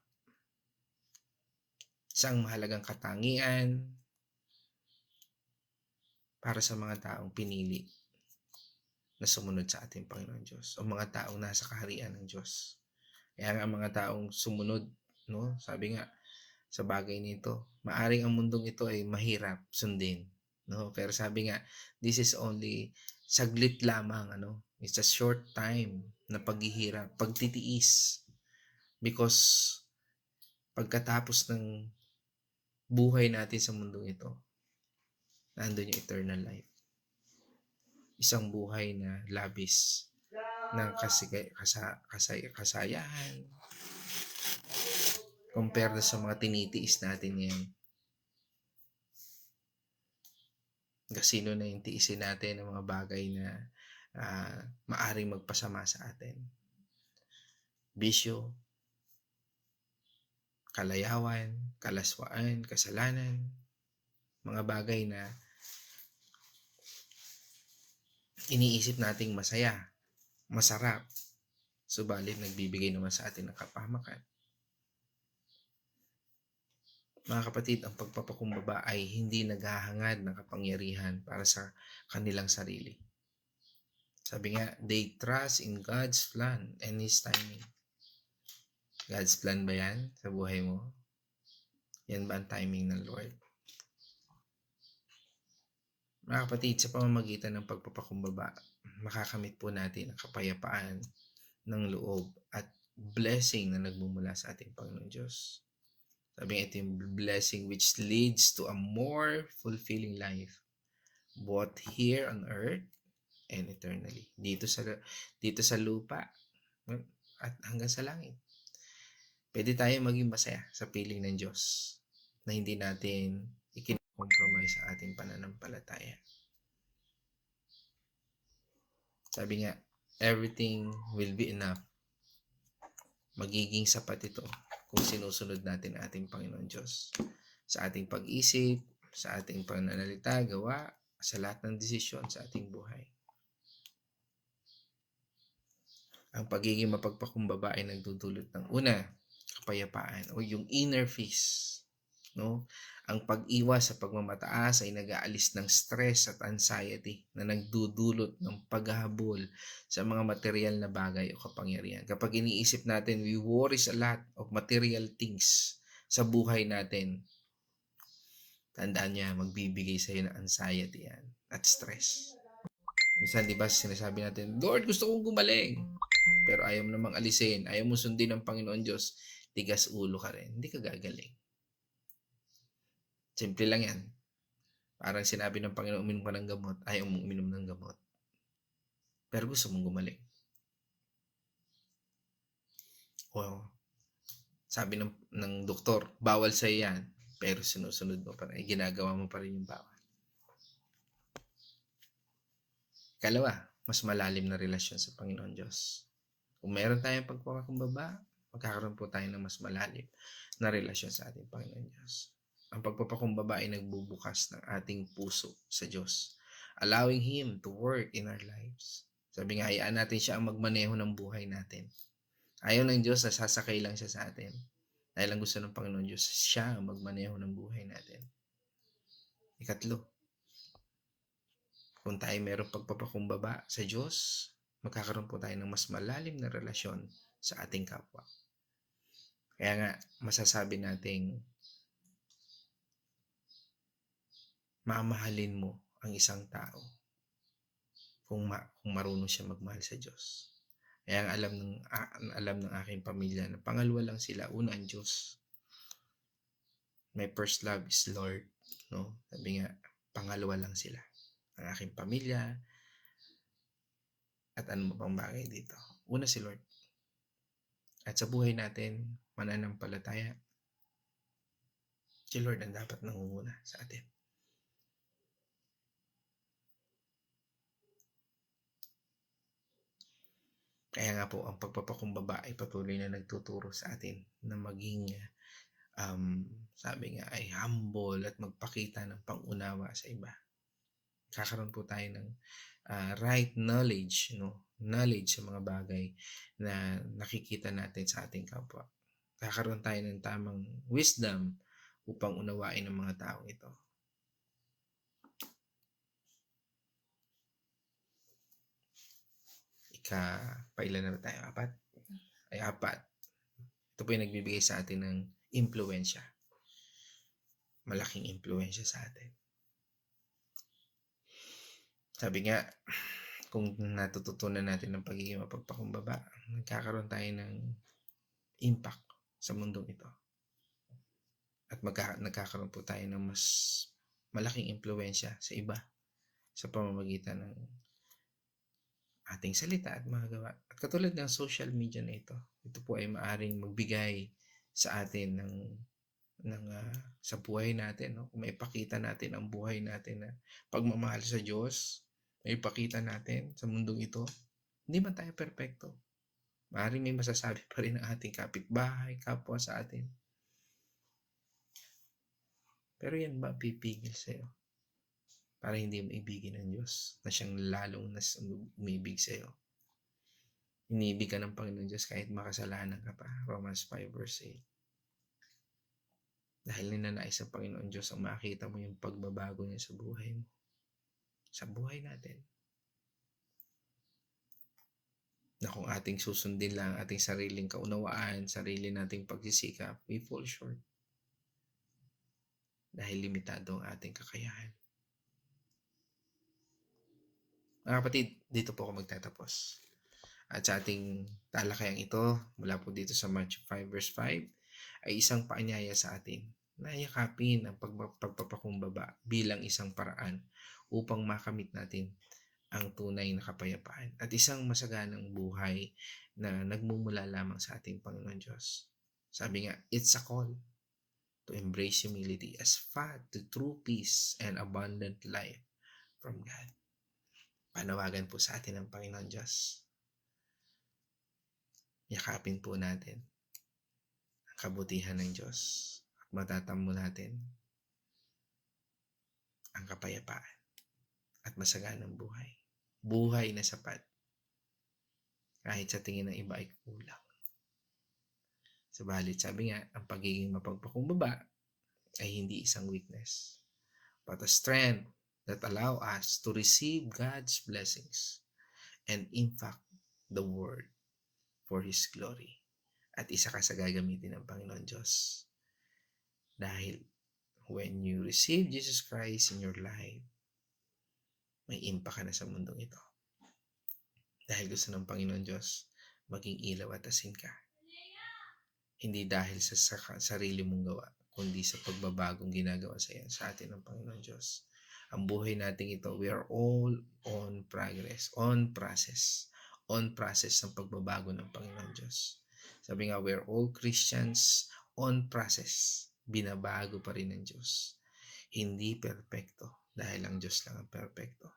Isang mahalagang katangian para sa mga taong pinili na sumunod sa ating Panginoon Diyos o mga taong nasa kaharian ng Diyos. Kaya nga mga taong sumunod, no? Sabi nga sa bagay nito, maaring ang mundong ito ay mahirap sundin, no? Pero sabi nga, this is only saglit lamang, It's a short time na paghihirap, pagtitiis. Because pagkatapos ng buhay natin sa mundong ito, nandun yung eternal life. Isang buhay na labis ng kasayahan compared sa mga tinitiis natin ngayon. Sino na yung tiisin natin ng mga bagay na maaring magpasama sa atin. Bisyo, kalayawan, kalaswaan, kasalanan, mga bagay na iniisip nating masaya, masarap, subalit nagbibigay naman sa atin ng kapahamakan. Mga kapatid, ang pagpapakumbaba ay hindi naghahangad ng kapangyarihan para sa kanilang sarili. Sabi nga, they trust in God's plan and His timing. God's plan ba yan sa buhay mo? Yan ba ang timing ng Lord? Mga kapatid, sa pamamagitan ng pagpapakumbaba, makakamit po natin ang kapayapaan ng loob at blessing na nagmumula sa ating Panginoon Diyos. Sabi nga, ito yung blessing which leads to a more fulfilling life, both here on earth and eternally. Dito sa lupa at hanggang sa langit. Pwede tayo maging masaya sa piling ng Diyos na hindi natin compromise sa ating pananampalataya. Sabi nga, everything will be enough. Magiging sapat ito kung sinusunod natin ang ating Panginoon Diyos. Sa ating pag-isip, sa ating pananalita, gawa, sa lahat ng desisyon sa ating buhay. Ang pagiging mapagpakumbaba ay nagdudulot ng una, kapayapaan o yung inner peace. No? Ang pag-iwas sa pagmamataas ay nag-aalis ng stress at anxiety na nagdudulot ng paghahabol sa mga material na bagay o kapangyarihan. Kapag iniisip natin, we worries a lot of material things sa buhay natin. Tandaan niya, magbibigay sa iyo ng anxiety yan at stress. Minsan, di ba, sinasabi natin, Lord, gusto kong gumaling. Pero ayaw mo namang alisin, ayaw mo sundin ng Panginoon Diyos, tigas ulo ka rin. Hindi ka gagaling. Simple lang yan. Parang sinabi ng Panginoon, uminom ka ng gamot, ayaw mong uminom ng gamot. Pero gusto mong gumaling. O, sabi ng doktor, bawal sa'yo yan. Pero sinusunod mo pa rin, ginagawa mo pa rin yung bawal. Kalawa, mas malalim na relasyon sa Panginoon Diyos. Kung meron tayong pagpapakumbaba, magkakaroon po tayo ng mas malalim na relasyon sa ating Panginoon Diyos. Ang pagpapakumbaba ay nagbubukas ng ating puso sa Diyos, allowing Him to work in our lives. Sabi nga, hayaan natin siya ang magmaneho ng buhay natin. Ayaw ng Diyos na sasakay lang siya sa atin. Dahil ang gusto ng Panginoon Diyos, siya ang magmaneho ng buhay natin. Ikatlo, kung tayo mayroong pagpapakumbaba sa Diyos, magkakaroon po tayo ng mas malalim na relasyon sa ating kapwa. Kaya nga, masasabi nating mamahalin mo ang isang tao kung marunong siya magmahal sa Diyos. Kaya ang alam ng aking pamilya na pangalawa lang sila, una ang Diyos. My first love is Lord. No? Sabi nga, pangalawa lang sila. Ang aking pamilya at ano pang bagay dito. Una si Lord. At sa buhay natin, mananampalataya, si Lord ang dapat nangunguna sa atin. Kaya nga po, ang pagpapakumbaba ay patuloy na nagtuturo sa atin na maging, sabi nga, ay humble at magpakita ng pangunawa sa iba. Kakaroon po tayo ng right knowledge, no? Knowledge sa mga bagay na nakikita natin sa ating kapwa. Kakaroon tayo ng tamang wisdom upang unawain ang mga taong ito. Pailan na tayo? 4? Ay, 4. Ito po yung nagbibigay sa atin ng impluensya. Malaking impluensya sa atin. Sabi nga, kung natututunan natin ng pagiging mapagpakumbaba, nagkakaroon tayo ng impact sa mundong ito. At nagkakaroon po tayo ng mas malaking impluensya sa iba sa pamamagitan ng ating salita at mga gawa. At katulad ng social media na ito po ay maaring magbigay sa atin sa buhay natin. No? Kung maipakita natin ang buhay natin na pagmamahal sa Diyos, maipakita natin sa mundong ito, hindi man tayo perfecto. Maaring may masasabi pa rin ang ating kapitbahay, kapwa sa atin. Pero yan ba pipigil sa'yo? Para hindi mo ibigin ng Diyos na siyang lalong umibig sa'yo. Inibig ka ng Panginoon Diyos kahit makasalanan ka pa. Romans 5 verse 8. Dahil ninanais ang Panginoon Diyos ang makita mo yung pagbabago niya sa buhay mo. Sa buhay natin. na kung ating susundin lang ang ating sariling kaunawaan, sarili nating pagsisikap, we fall short. Dahil limitado ang ating kakayahan. Mga kapatid, dito po ako magtatapos. At sa ating talakayang ito, mula po dito sa Matthew 5 verse 5, ay isang paanyaya sa atin na yakapin ang pagpapakumbaba bilang isang paraan upang makamit natin ang tunay na kapayapaan at isang masaganang buhay na nagmumula lamang sa ating Panginoon Diyos. Sabi nga, it's a call to embrace humility as path to true peace and abundant life from God. Panawagan po sa atin ng Panginoon Diyos. Yakapin po natin ang kabutihan ng Diyos at matatamo natin ang kapayapaan at masaganang buhay. Buhay na sapat kahit sa tingin ng iba ay kulang. Subalit sabi nga, ang pagiging mapagpakumbaba ay hindi isang weakness, but a strength that allow us to receive God's blessings and impact the world for His glory. At isa ka sa gagamitin ng Panginoon Diyos. Dahil when you receive Jesus Christ in your life, may impact ka na sa mundong ito. Dahil gusto ng Panginoon Diyos, maging ilaw at asin ka. Hindi dahil sa sarili mong gawa, kundi sa pagbabagong ginagawa sa atin ng Panginoon Diyos. Ang buhay natin ito, we are all on process ng pagbabago ng Panginoon Diyos. Sabi nga, we are all Christians on process. Binabago pa rin ng Diyos. Hindi perfecto, dahil ang Diyos lang ang perfecto.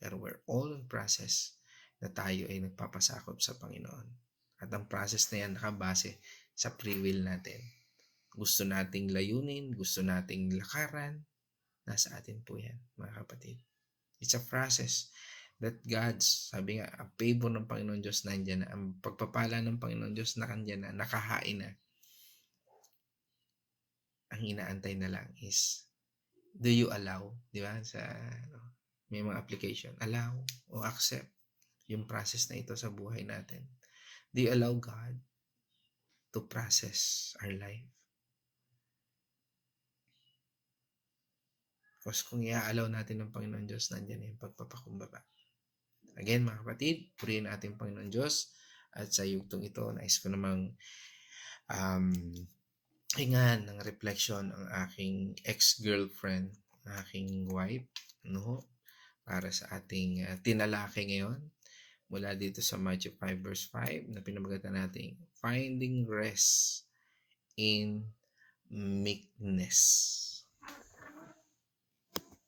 Pero we're all on process na tayo ay nagpapasakop sa Panginoon. At ang process na yan nakabase sa free will natin. Gusto nating layunin, gusto nating lakaran, nasa atin po yan, mga kapatid. It's a process that God's, sabi nga, ang favor ng Panginoon Diyos nandyan na, ang pagpapala ng Panginoon Diyos na kandyan na, nakahain na. Ang inaantay na lang is, do you allow, di ba, sa may mga application, allow o accept yung process na ito sa buhay natin. Do you allow God to process our life? Because kung i-allow natin ng Panginoon Diyos, nandiyan yung pagpapakumbaba. Again, mga kapatid, purihin natin Panginoon Diyos. At sa yugtong ito, nais ko namang hingan ng reflection ang aking ex-girlfriend, aking wife, no? Para sa ating tinalakay ngayon mula dito sa Matthew 5 verse 5 na pinamagatan natin, finding rest in meekness.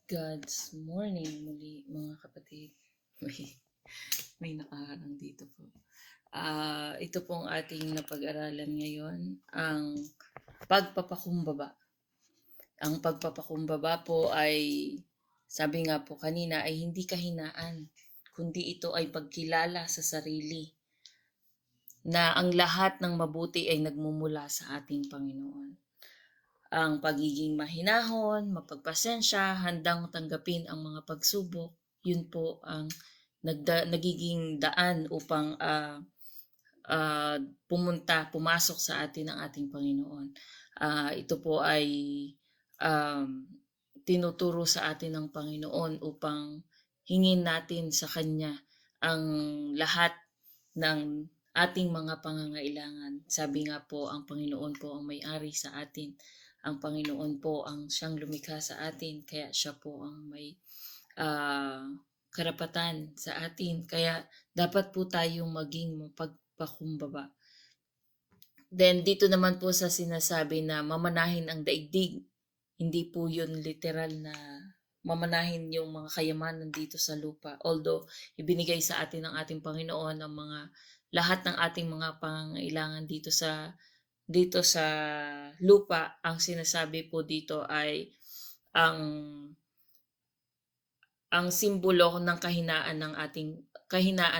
God's morning muli, mga kapatid. May nakaharang dito po. Ito pong ating napag-aralan ngayon, ang pagpapakumbaba. Ang pagpapakumbaba po ay, sabi nga po kanina, ay hindi kahinaan, kundi ito ay pagkilala sa sarili na ang lahat ng mabuti ay nagmumula sa ating Panginoon. Ang pagiging mahinahon, mapagpasensya, handang tanggapin ang mga pagsubok, yun po ang nagiging daan upang pumasok sa atin ang ating Panginoon. Ito po ay tinuturo sa atin ng Panginoon upang hingin natin sa Kanya ang lahat ng ating mga pangangailangan. Sabi nga po, ang Panginoon po ang may-ari sa atin. Ang Panginoon po ang siyang lumikha sa atin, kaya siya po ang may karapatan sa atin. Kaya dapat po tayong maging mapagpakumbaba. Then dito naman po sa sinasabi na mamanahin ang daigdig, hindi po yun literal na mamanahin yung mga kayamanan dito sa lupa. Although ibinigay sa atin ng ating Panginoon ang mga lahat ng ating mga pangangailangan dito sa lupa, ang sinasabi po dito ay ang simbolo ng kahinaan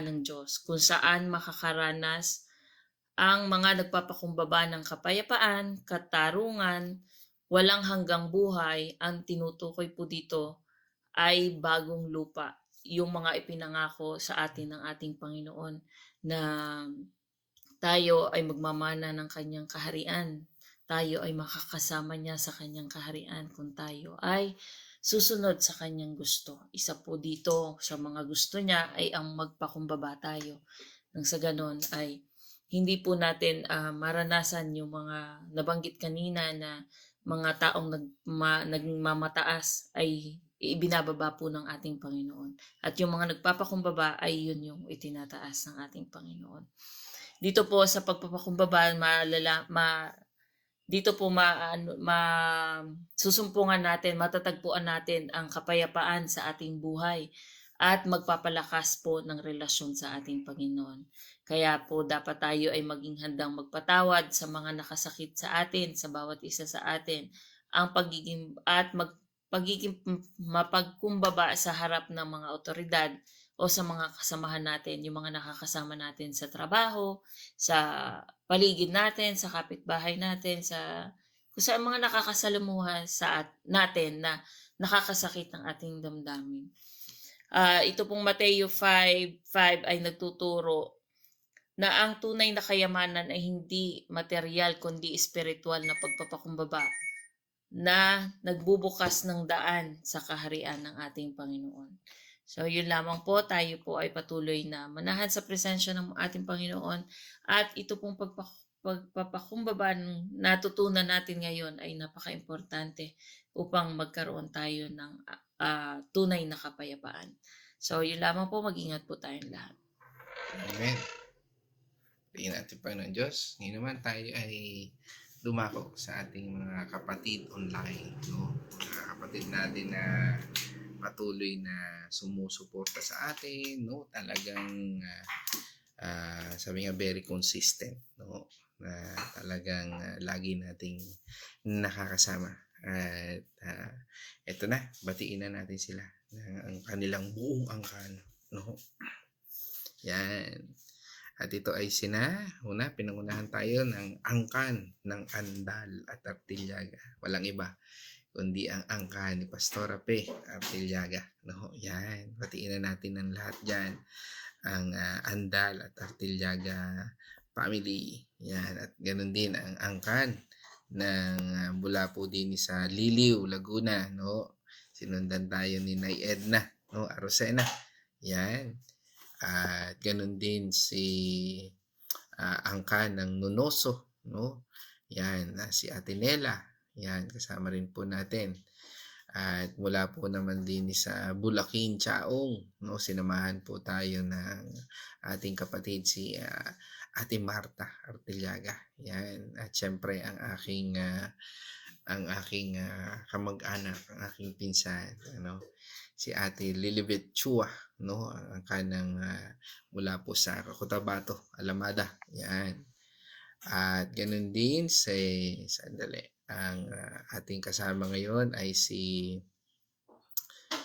ng Diyos, kung saan makakaranas ang mga nagpapakumbaba ng kapayapaan, katarungan, walang hanggang buhay. Ang tinutukoy po dito ay bagong lupa, yung mga ipinangako sa atin ng ating Panginoon na tayo ay magmamana ng kanyang kaharian. Tayo ay makakasama niya sa kanyang kaharian kung tayo ay susunod sa kanyang gusto. Isa po dito sa mga gusto niya ay ang magpakumbaba tayo. Nang sa ganon ay hindi po natin maranasan yung mga nabanggit kanina na mga taong nagmamataas ay ibinababa po ng ating Panginoon. At yung mga nagpapakumbaba ay yun yung itinataas ng ating Panginoon. Dito po sa pagpapakumbaba, dito po susumpungan natin, matatagpuan natin ang kapayapaan sa ating buhay at magpapalakas po ng relasyon sa ating Panginoon. Kaya po dapat tayo ay maging handang magpatawad sa mga nakasakit sa atin, sa bawat isa sa atin, ang pagiging mapagkumbaba sa harap ng mga otoridad o sa mga kasamahan natin, yung mga nakakasama natin sa trabaho, sa paligid natin, sa kapitbahay natin, kung sa mga nakakasalamuha natin na nakakasakit ng ating damdamin. Ito pong Mateo 5:5 ay nagtuturo na ang tunay na kayamanan ay hindi material kundi espiritual na pagpapakumbaba na nagbubukas ng daan sa kaharian ng ating Panginoon. So yun lamang po, tayo po ay patuloy na manahan sa presensya ng ating Panginoon at ito pong pagpapakumbaba natutunan natin ngayon ay napaka-importante upang magkaroon tayo ng tunay na kapayapaan. So yun lamang po, mag-ingat po tayong lahat. Amen. Pagin natin Panginoon Diyos. Ngayon naman tayo ay dumako sa ating mga kapatid online, no? Mga kapatid natin na patuloy na sumusuporta sa atin, no? Talagang sabi nga very consistent, no? Na talagang lagi nating nakakasama. At eto na, batiin na natin sila ng ang kanilang buong angkan, no? Yan. At ito ay pinangunahan tayo ng angkan ng Andal at Artillaga. Walang iba kundi ang angkan ni Pastora P. Artillaga. No? Yan. Batiin na natin ng lahat dyan. Ang Andal at Artillaga family. Yan. At ganun din ang angkan ng mula po din sa Liliw, Laguna. No? Sinundan tayo ni Nay Edna. No? Arosena. Yan. At ganun din si angka ng Nunoso, no? Yan, si Atenela. Yan, kasama rin po natin. At mula po naman din sa Bulakin, Chaong, no? Sinamahan po tayo ng ating kapatid si Ate Marta Artillaga. Yan, at syempre ang aking kamag-anak, ang aking pinsan, ano? Si Ate Lilibet Chua, no? Ang kanang mula po sa Cotabato, Alamada. Yan. At ganun din ang ating kasama ngayon ay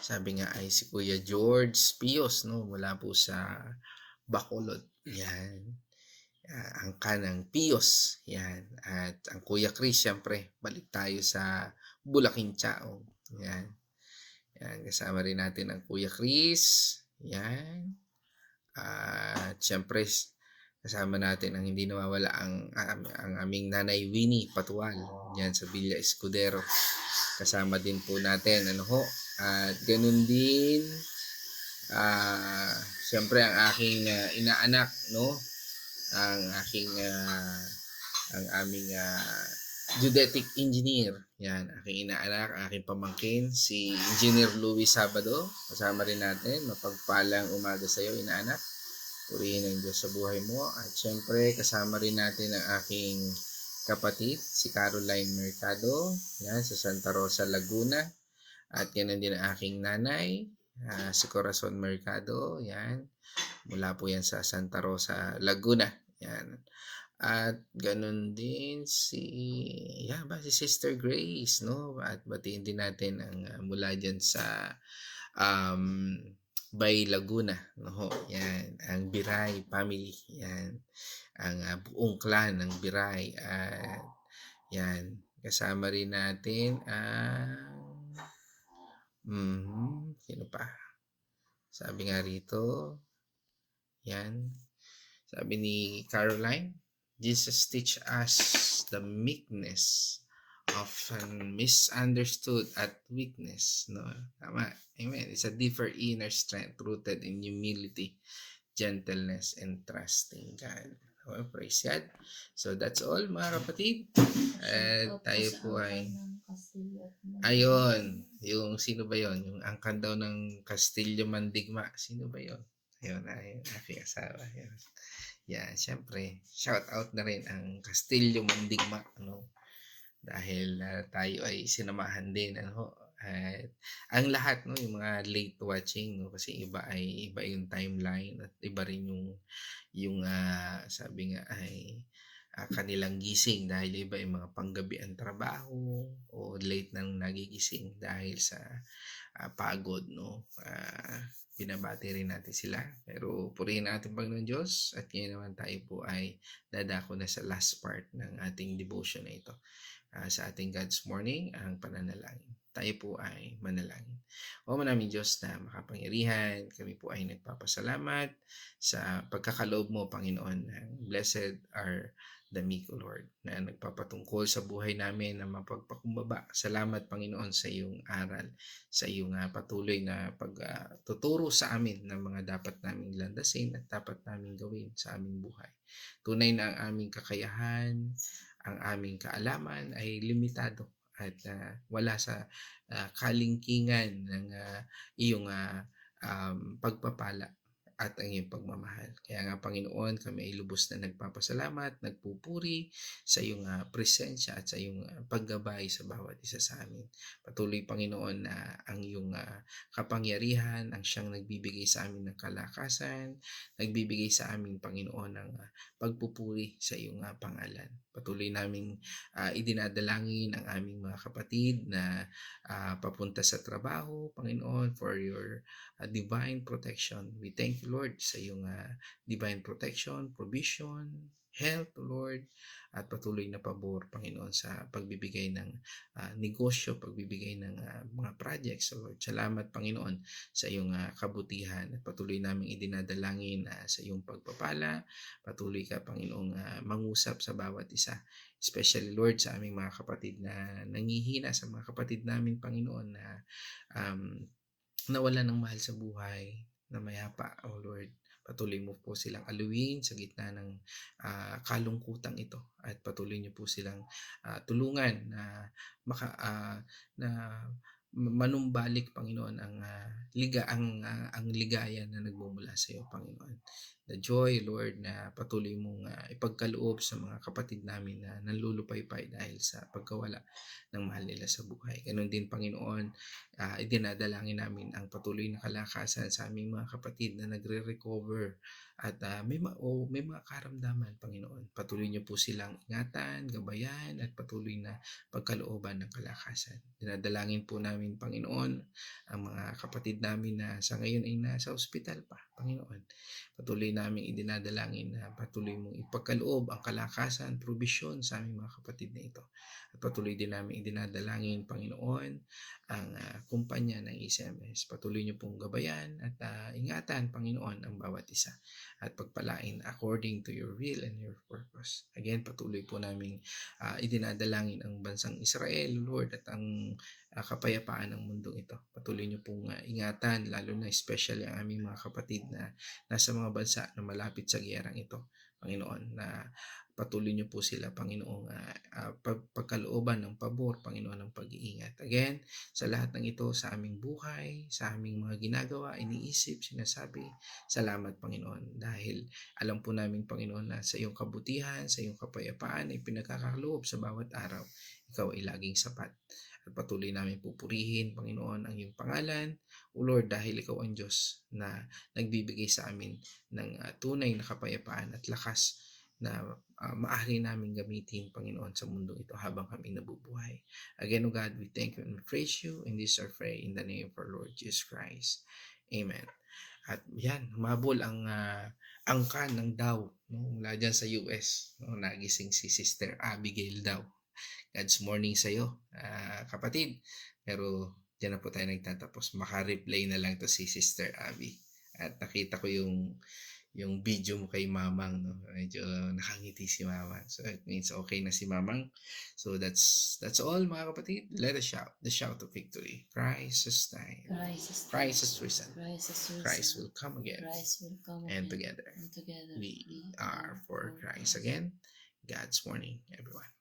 sabi nga ay si Kuya George Pios, no? Mula po sa Bacolod. Yan. Ang kanang Pios. Yan. At ang Kuya Chris, syempre, balik tayo sa Bulakin Chaong. Yan. Yan, kasama rin natin ang Kuya Chris. Yan. At syempre, kasama natin ang hindi nawawala ang aming Nanay Winnie Patual. Yan sa Villa Escudero. Kasama din po natin. At ganun din, syempre ang aking inaanak, no? Ang aming geodetic engineer. Yan, aking inaanak, aking pamangkin, si Engineer Louis Sabado. Kasama rin natin. Mapagpalang umaga sa iyo, inaanak. Purihin ang Diyos sa buhay mo. At syempre, kasama rin natin ang aking kapatid, si Caroline Mercado. Yan, sa Santa Rosa, Laguna. At yan din ang aking nanay, si Corazon Mercado. Yan, mula po yan sa Santa Rosa, Laguna. Yan. At ganun din si Sister Grace, no? At batiin din natin ang mula diyan sa Bay Laguna, no? Yan, ang Biray family, yan. Ang buong clan ng Biray at yan, kasama rin natin ang sino pa? Sabi nga rito, yan, Sabi ni Caroline, Jesus teach us the meekness of an misunderstood at weakness. No? Tama. Amen. It's a deeper inner strength rooted in humility, gentleness, and trusting God. Okay, praise God. So that's all mga kapatid. At tayo po ay ayun, yung sino ba yon? Yung angkan daw ng Castillo Mandigma. Sino ba yon? Ayun, ayun, aking asawa. Ayun. Yan, syempre, shout out na rin ang Castillo Mandigma, ano? Dahil tayo ay sinamahan din, ano? At ang lahat, no, yung mga late watching, no, kasi iba yung timeline at iba rin yung sabi nga ay kanilang gising dahil iba yung mga panggabi ang trabaho o late nang nagigising dahil sa pagod, no. Binabati rin natin sila. Pero purihin natin Panginoon Diyos at ngayon naman tayo po ay dadako na sa last part ng ating devotion na ito. Sa ating God's Morning, ang pananalangin. Tayo po ay manalangin. O manaming Diyos na makapangyarihan, kami po ay nagpapasalamat sa pagkakaloob mo, Panginoon, ng blessed are the meek, O Lord, na nagpapatungkol sa buhay namin na mapagpakumbaba. Salamat, Panginoon, sa iyong aral, sa iyong patuloy na pagtuturo sa amin ng mga dapat naming landasin at dapat naming gawin sa aming buhay. Tunay na ang aming kakayahan, ang aming kaalaman ay limitado at wala sa kalingkingan ng iyong pagpapala at ang iyong pagmamahal. Kaya nga Panginoon, kami ay lubos na nagpapasalamat, nagpupuri sa iyong presensya at sa iyong paggabay sa bawat isa sa amin. Patuloy Panginoon na ang iyong kapangyarihan ang siyang nagbibigay sa amin ng kalakasan, nagbibigay sa amin Panginoon ng pagpupuri sa iyong pangalan. Patuloy naming idinadalangin ang aming mga kapatid na papunta sa trabaho, Panginoon, for your divine protection. We thank you, Lord, sa iyong divine protection, provision, health, Lord, at patuloy na pabor, Panginoon, sa pagbibigay ng negosyo, pagbibigay ng mga projects, Lord. Salamat, Panginoon, sa iyong kabutihan at patuloy naming idinadalangin sa iyong pagpapala. Patuloy ka, Panginoong, mangusap sa bawat isa. Especially, Lord, sa aming mga kapatid na nangihina, sa mga kapatid namin, Panginoon, na nawala ng mahal sa buhay, na mayapa, O Lord. Patuloy mo po silang aluin sa gitna ng kalungkutan ito at patuloy niyo po silang tulungan na na manumbalik Panginoon ang ang ligaya na nagmumula sa iyo Panginoon. The joy Lord na patuloy mong ipagkaloob sa mga kapatid namin na nanlulupaypay dahil sa pagkawala ng mahal nila sa buhay. Ganon din Panginoon, idinadalangin namin ang patuloy na kalakasan sa aming mga kapatid na nagre-recover at may mga karamdaman, Panginoon. Patuloy niyo po silang ingatan, gabayan at patuloy na pagkalooban ng kalakasan. Dinadalangin po namin, Panginoon, ang mga kapatid namin na sa ngayon ay nasa ospital pa, Panginoon. Patuloy namin idinadalangin na patuloy mong ipagkaloob ang kalakasan, provision sa aming mga kapatid na ito. At patuloy din namin idinadalangin, Panginoon, ang kumpanya ng ECMS. Patuloy niyo pong gabayan at ingatan, Panginoon, ang bawat isa at pagpalain according to your will and your purpose. Again, patuloy po namin idinadalangin ang bansang Israel, Lord, at ang kapayapaan ng mundong ito. Patuloy niyo pong ingatan, lalo na especially ang aming mga kapatid na nasa mga bansa na malapit sa giyerang ito. Panginoon, na patuloy niyo po sila, Panginoong, pagkalooban ng pabor, Panginoon, ng pag-iingat. Again, sa lahat ng ito, sa aming buhay, sa aming mga ginagawa, iniisip, sinasabi, salamat, Panginoon, dahil alam po namin, Panginoon, na sa iyong kabutihan, sa iyong kapayapaan, ay pinagkakaloob sa bawat araw. Ikaw ay laging sapat. At patuloy namin pupurihin, Panginoon, ang iyong pangalan, O Lord, dahil ikaw ang Diyos na nagbibigay sa amin ng tunay na kapayapaan at lakas na maaari namin gamitin, Panginoon, sa mundo ito habang kami nabubuhay. Again, O God, we thank you and praise you, and this our prayer in the name of our Lord Jesus Christ. Amen. At yan, humabol ang angkan ng Dow, no? Mula dyan sa US. No? Nagising si Sister Abigail Dow. God's morning sa iyo, kapatid. Pero diyan na po tayo nagtatapos. Maka-replay na lang to si Sister Abby. At nakita ko yung video mo kay Mamang, no? Medyo nakangiti si Mamang. So it means okay na si Mamang. So that's all mga kapatid. Let us shout. The shout of victory. Christ has died. Christ is Christ has risen. Christ is risen. Christ will come again. Christ will come And again. together And together we are for Christ again. God's morning, everyone.